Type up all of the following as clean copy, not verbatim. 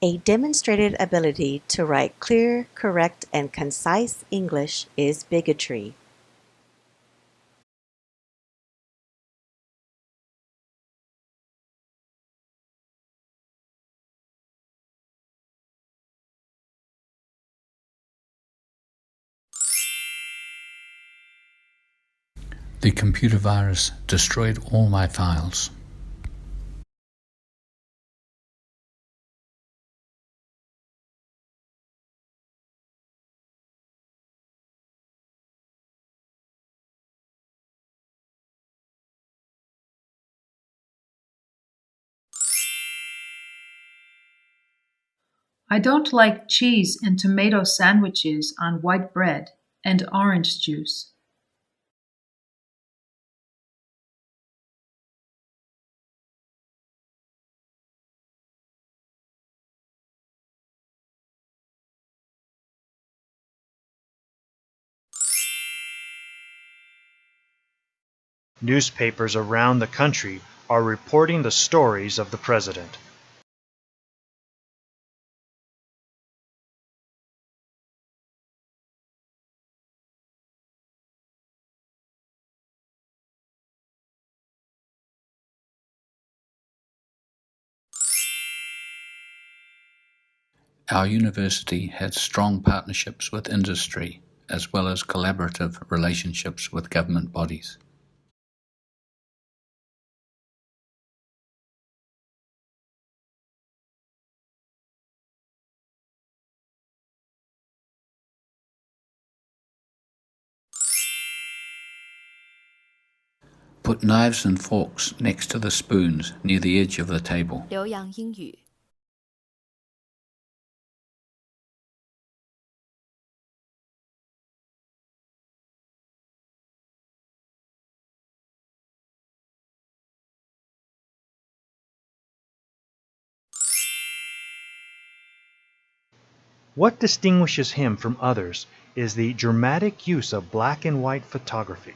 A demonstrated ability to write clear, correct, and concise English is bigotry. The computer virus destroyed all my files. I don't like cheese and tomato sandwiches on white bread and orange juice. Newspapers around the country are reporting the stories of the president. Our university had strong partnerships with industry, as well as collaborative relationships with government bodies. Put knives and forks next to the spoons near the edge of the table. 留洋英语 What distinguishes him from others is the dramatic use of black and white photography.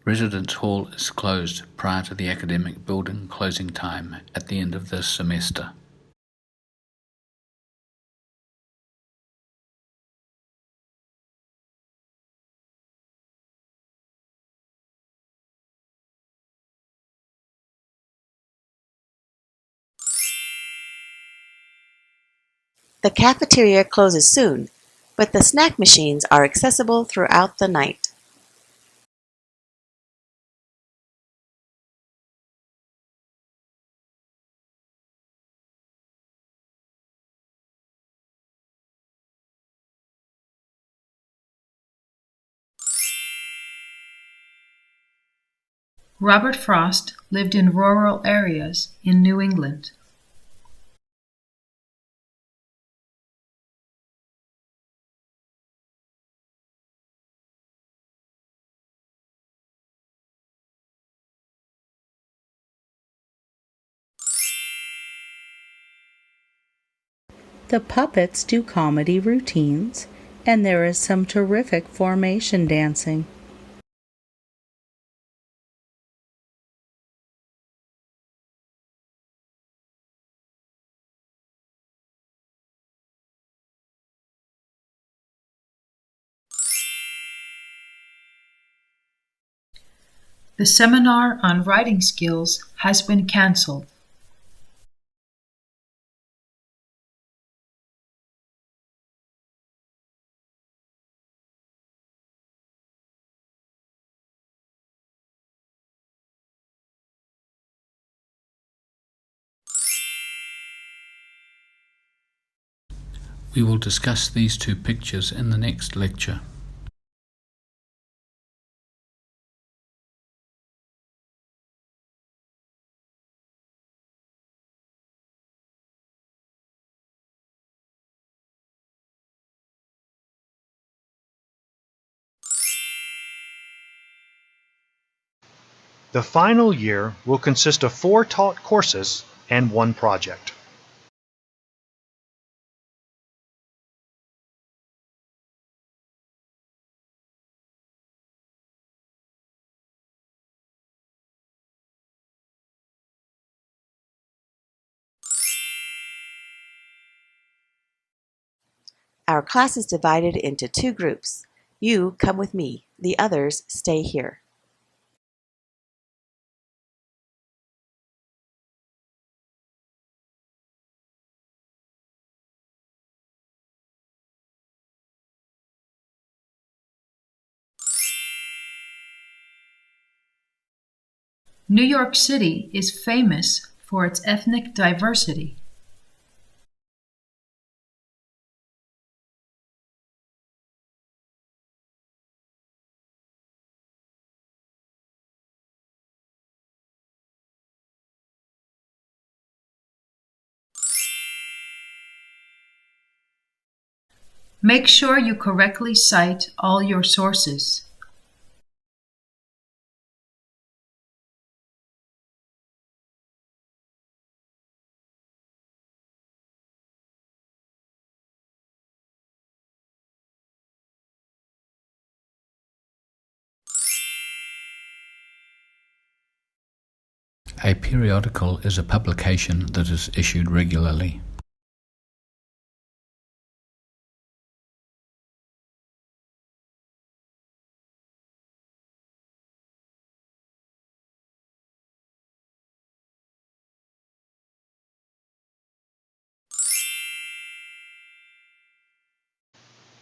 Residence Hall is closed prior to the academic building closing time at the end of this semester. The cafeteria closes soon, but the snack machines are accessible throughout the night. Robert Frost lived in rural areas in New England. The puppets do comedy routines, and there is some terrific formation dancing. The seminar on writing skills has been canceled. We will discuss these two pictures in the next lecture. The final year will consist of 4 taught courses and 1 project. Our class is divided into two groups. You come with me. The others stay here. New York City is famous for its ethnic diversity. Make sure you correctly cite all your sources. A periodical is a publication that is issued regularly.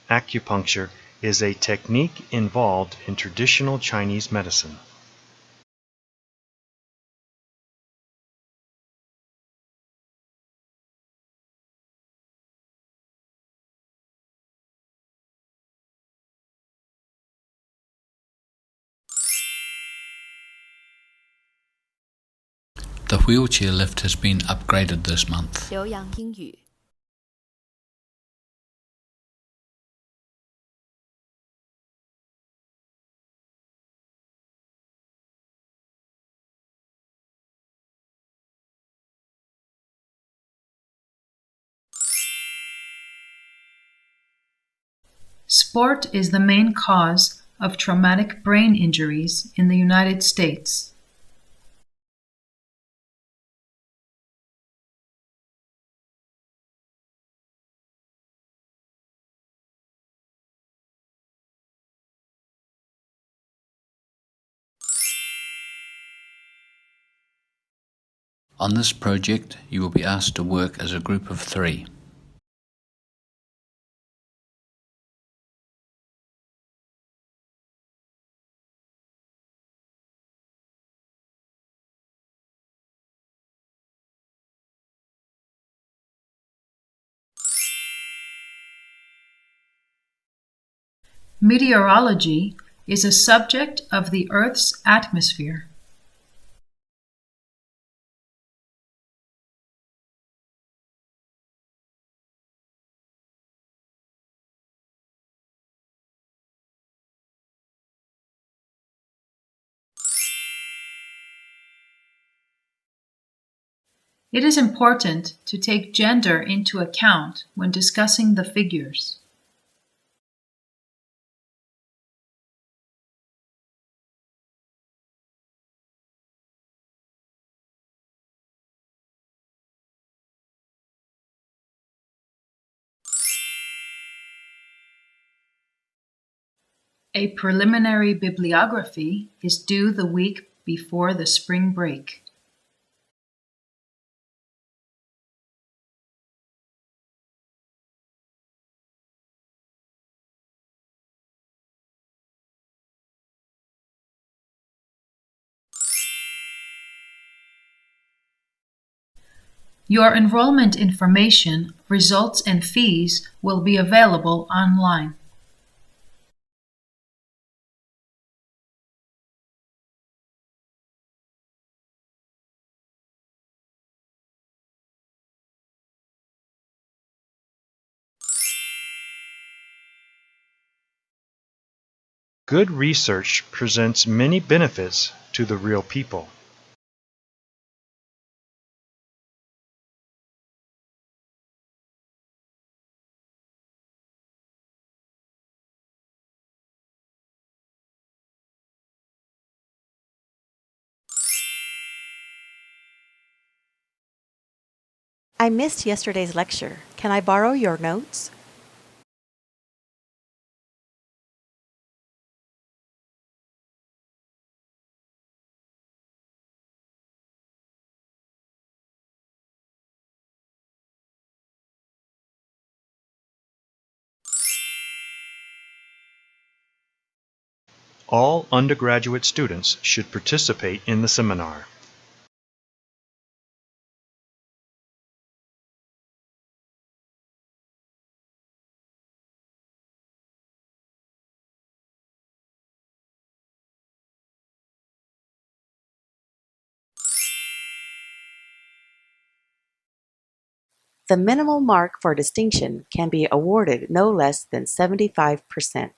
Acupuncture is a technique involved in traditional Chinese medicine. The wheelchair lift has been upgraded this month. 刘洋英语 Sport is the main cause of traumatic brain injuries in the United States. On this project, you will be asked to work as a group of 3. Meteorology is a subject of the Earth's atmosphere. It is important to take gender into account when discussing the figures. A preliminary bibliography is due the week before the spring break. Your enrollment information, results, and fees will be available online. Good research presents many benefits to the real people. I missed yesterday's lecture. Can I borrow your notes? All undergraduate students should participate in the seminar. The minimal mark for distinction can be awarded no less than 75%.